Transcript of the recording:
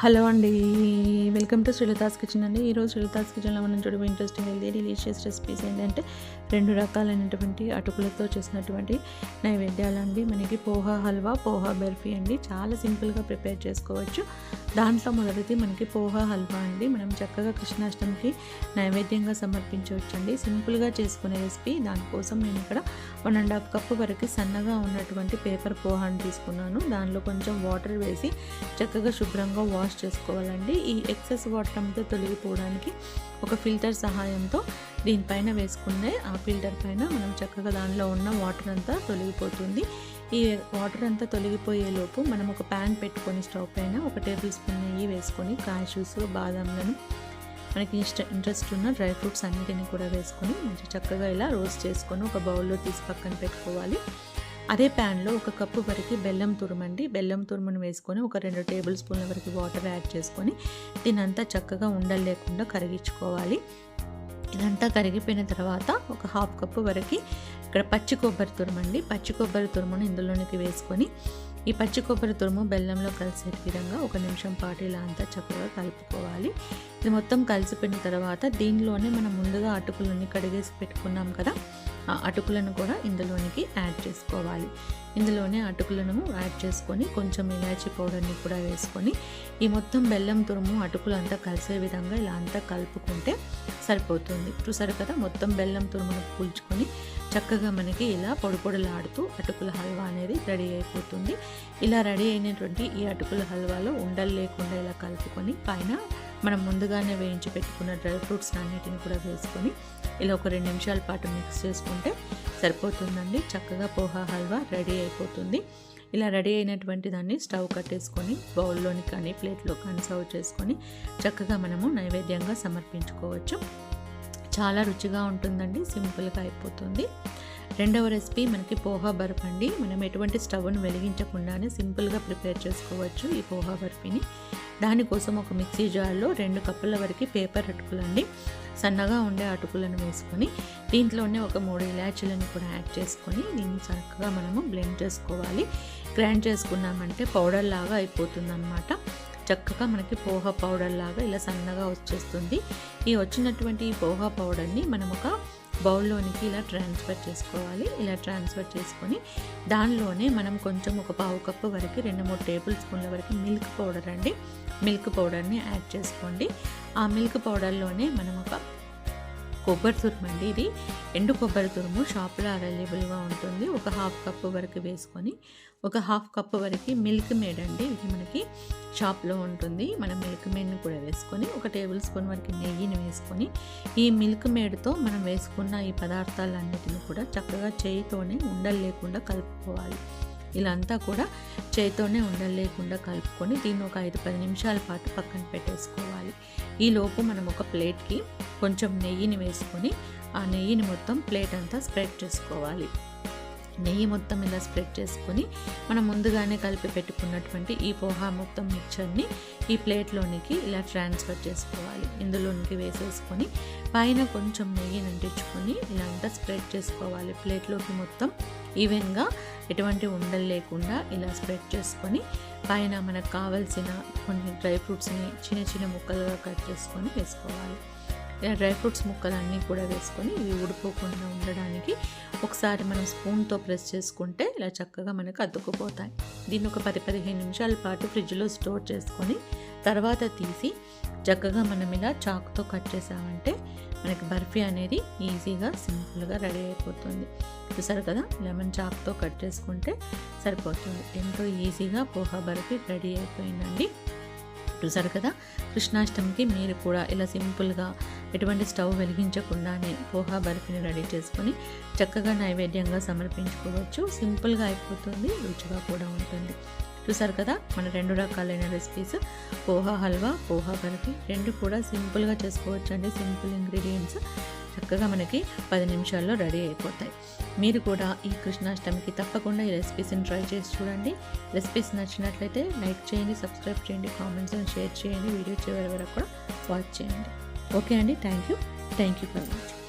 Hello అండి, welcome to Srilatha's kitchen అండి. ఈరోజు శ్రీలతాస్ కిచెన్లో మనం చూడబోయే ఇంట్రెస్టింగ్ హెల్తీ డెలీషియస్ రెసిపీస్ ఏంటంటే 2 రకాలైనటువంటి అటుకులతో చేసినటువంటి నైవేద్యాలండి. మనకి పోహా హల్వా, పోహా బర్ఫీ అండి. చాలా సింపుల్గా ప్రిపేర్ చేసుకోవచ్చు. దాంట్లో మొదటిది మనకి పోహా హల్వా అండి. మనం చక్కగా కృష్ణాష్టమికి నైవేద్యంగా సమర్పించవచ్చు అండి. సింపుల్గా చేసుకునే రెసిపీ. దానికోసం నేను ఇక్కడ 1.5 కప్పు వరకు సన్నగా ఉన్నటువంటి పేపర్ పోహాని తీసుకున్నాను. దానిలో కొంచెం వాటర్ వేసి చక్కగా శుభ్రంగా వాష్ చేసుకోవాలండి. ఈ ఎక్సెస్ వాటర్ అంతా తొలగిపోవడానికి ఒక ఫిల్టర్ సహాయంతో దీనిపైన వేసుకునే ఆ ఫిల్టర్ పైన మనం చక్కగా దానిలో ఉన్న వాటర్ అంతా తొలగిపోతుంది. ఈ వాటర్ అంతా తొలగిపోయేలోపు మనం ఒక ప్యాన్ పెట్టుకొని స్టవ్ పైన 1 టేబుల్ స్పూన్ నెయ్యి వేసుకొని కాషూస్, బాదంలను, మనకి ఇంట్రెస్ట్ ఉన్న డ్రై ఫ్రూట్స్ అన్నిటిని కూడా వేసుకొని మంచి చక్కగా ఇలా రోస్ట్ చేసుకొని ఒక బౌల్లో తీసి పక్కన పెట్టుకోవాలి. అదే ప్యాన్లో 1 కప్పు వరకు బెల్లం తురుమండి. బెల్లం తురుమును వేసుకొని ఒక 2 టేబుల్ స్పూన్ల వరకు వాటర్ యాడ్ చేసుకొని దీనంతా చక్కగా ఉండలు లేకుండా కరిగించుకోవాలి. ఇదంతా కరిగిపోయిన తర్వాత ఒక 1/2 కప్పు వరకు ఇక్కడ పచ్చి కొబ్బరి తురుమండి. పచ్చి కొబ్బరి తురుమును ఇందులోనికి వేసుకొని ఈ పచ్చి కొబ్బరి తురుము బెల్లంలో కలిసే విధంగా 1 నిమిషం పాటు ఇలా అంతా చక్కగా కలుపుకోవాలి. ఇది మొత్తం కలిసిపోయిన తర్వాత దీనిలోనే మనం ముందుగా అటుకులన్నీ కడిగేసి పెట్టుకున్నాం కదా, ఆ అటుకులను కూడా ఇందులోనికి యాడ్ చేసుకోవాలి. ఇందులోనే అటుకులను యాడ్ చేసుకొని కొంచెం ఇలాచీ పౌడర్ని కూడా వేసుకొని ఈ మొత్తం బెల్లం తురుము అటుకులు అంతా కలిసే విధంగా ఇలా అంతా కలుపుకుంటే సరిపోతుంది. చూసారు కదా, మొత్తం బెల్లం తురుమును పూల్చుకొని చక్కగా మనకి ఇలా పొడి పొడిలాడుతూ అటుకుల హల్వా అనేది రెడీ అయిపోతుంది. ఇలా రెడీ అయినటువంటి ఈ అటుకుల హల్వాలో ఉండలు లేకుండా ఇలా కలుపుకొని పైన మనం ముందుగానే వేయించి పెట్టుకున్న డ్రై ఫ్రూట్స్ అన్నిటిని కూడా వేసుకొని ఇలా ఒక 2 నిమిషాల పాటు మిక్స్ చేసుకుంటే సరిపోతుందండి. చక్కగా పోహా హల్వా రెడీ అయిపోతుంది. ఇలా రెడీ అయినటువంటి దాన్ని స్టవ్ కట్టేసుకొని బౌల్లోని కానీ ప్లేట్లో కానీ సర్వ్ చేసుకొని చక్కగా మనము నైవేద్యంగా సమర్పించుకోవచ్చు. చాలా రుచిగా ఉంటుందండి, సింపుల్గా అయిపోతుంది. రెండవ రెసిపీ మనకి పోహా బర్ఫీ అండి. మనం ఎటువంటి స్టవ్ను వెలిగించకుండానే సింపుల్గా ప్రిపేర్ చేసుకోవచ్చు ఈ పోహా బర్ఫీని. దానికోసం ఒక మిక్సీ జార్లో 2 కప్పుల వరకు పేపర్ అటుకులండి, సన్నగా ఉండే అటుకులను వేసుకొని దీంట్లోనే ఒక 3 ఇలాచీలను కూడా యాడ్ చేసుకొని దీన్ని చక్కగా మనము బ్లెండ్ చేసుకోవాలి. గ్రైండ్ చేసుకున్నామంటే పౌడర్ లాగా అయిపోతుంది అన్నమాట. చక్కగా మనకి పోహా పౌడర్ లాగా ఇలా సన్నగా వచ్చేస్తుంది. ఈ వచ్చినటువంటి ఈ పోహా పౌడర్ని మనం ఒక బౌల్లోనికి ఇలా ట్రాన్స్ఫర్ చేసుకోవాలి. ఇలా ట్రాన్స్ఫర్ చేసుకొని దానిలోనే మనం కొంచెం ఒక 1/2 కప్పు వరకు 2-3 టేబుల్ స్పూన్ల వరకు మిల్క్ పౌడర్ అండి, మిల్క్ పౌడర్ని యాడ్ చేసుకోండి. ఆ మిల్క్ పౌడర్లోనే మనం ఒక కొబ్బరి తురుము అండి, ఇది ఎండు కొబ్బరి తురుము షాప్లో అవైలబుల్గా ఉంటుంది. ఒక 1/2 కప్పు వరకు వేసుకొని ఒక 1/2 కప్పు వరకు మిల్క్ మేడ్ అండి, ఇది మనకి షాప్లో ఉంటుంది. మనం మిల్క్ మేడ్ని కూడా వేసుకొని ఒక టేబుల్ స్పూన్ వరకు నెయ్యిని వేసుకొని ఈ మిల్క్ మేడ్తో మనం వేసుకున్న ఈ పదార్థాలన్నిటిని కూడా చక్కగా చేయితోనే ఉండలు లేకుండా కలుపుకోవాలి. ఇలా అంతా కూడా చేతితోనే ఉండలు లేకుండా కలుపుకొని దీన్ని ఒక 5-10 నిమిషాల పాటు పక్కన పెట్టేసుకోవాలి. ఈలోపు మనం ఒక ప్లేట్కి కొంచెం నెయ్యిని వేసుకొని ఆ నెయ్యిని మొత్తం ప్లేట్ అంతా స్ప్రెడ్ చేసుకోవాలి. నెయ్యి మొత్తం ఇలా స్ప్రెడ్ చేసుకొని మనం ముందుగానే కలిపి పెట్టుకున్నటువంటి ఈ పోహా మొత్తం మిక్చర్ని ఈ ప్లేట్లోనికి ఇలా ట్రాన్స్ఫర్ చేసుకోవాలి. ఇందులోనికి వేసేసుకొని పైన కొంచెం నెయ్యిని అంటించుకొని ఇలా అంతా స్ప్రెడ్ చేసుకోవాలి. ప్లేట్లోకి మొత్తం ఈవెన్గా ఎటువంటి ఉండలు లేకుండా ఇలా స్ప్రెడ్ చేసుకొని పైన మనకు కావాల్సిన కొన్ని డ్రై ఫ్రూట్స్ని చిన్న చిన్న ముక్కలుగా కట్ చేసుకొని వేసుకోవాలి. ఇలా డ్రై ఫ్రూట్స్ ముక్కలన్నీ కూడా వేసుకొని ఇవి ఊడిపోకుండా ఉండడానికి ఒకసారి మనం స్పూన్తో ప్రెస్ చేసుకుంటే ఇలా చక్కగా మనకు అతుక్కుపోతాయి. దీన్ని ఒక 10-15 నిమిషాల పాటు ఫ్రిడ్జ్లో స్టోర్ చేసుకొని తర్వాత తీసి చక్కగా మనం ఇలా చాకుతో కట్ చేసామంటే మనకి బర్ఫీ అనేది ఈజీగా సింపుల్గా రెడీ అయిపోతుంది. చూసారు కదా, లెమన్ చాకుతో కట్ చేసుకుంటే సరిపోతుంది. ఎంతో ఈజీగా పోహా బర్ఫీ రెడీ అయిపోయిందండి. చూసారు కదా, కృష్ణాష్టమికి మీరు కూడా ఇలా సింపుల్గా ఎటువంటి స్టవ్ వెలిగించకుండానే పోహా బర్ఫీని రెడీ చేసుకొని చక్కగా నైవేద్యంగా సమర్పించుకోవచ్చు. సింపుల్గా అయిపోతుంది, రుచిగా కూడా ఉంటుంది. చూసారు కదా, మన 2 రకాలైన రెసిపీస్ పోహా హల్వా, పోహా బర్ఫీ 2 కూడా సింపుల్గా చేసుకోవచ్చు అండి. సింపుల్ ఇంగ్రీడియంట్స్ చక్కగా మనకి 10 నిమిషాల్లో రెడీ అయిపోతాయి. మీరు కూడా ఈ కృష్ణాష్టమికి తప్పకుండా ఈ రెసిపీస్ని ట్రై చేసి చూడండి. రెసిపీస్ నచ్చినట్లయితే లైక్ చేయండి, సబ్స్క్రైబ్ చేయండి, కామెంట్స్ షేర్ చేయండి, వీడియో చివరి వరకు కూడా వాచ్ చేయండి. ఓకే అండి, థ్యాంక్ యూ ఫర్ వాచింగ్.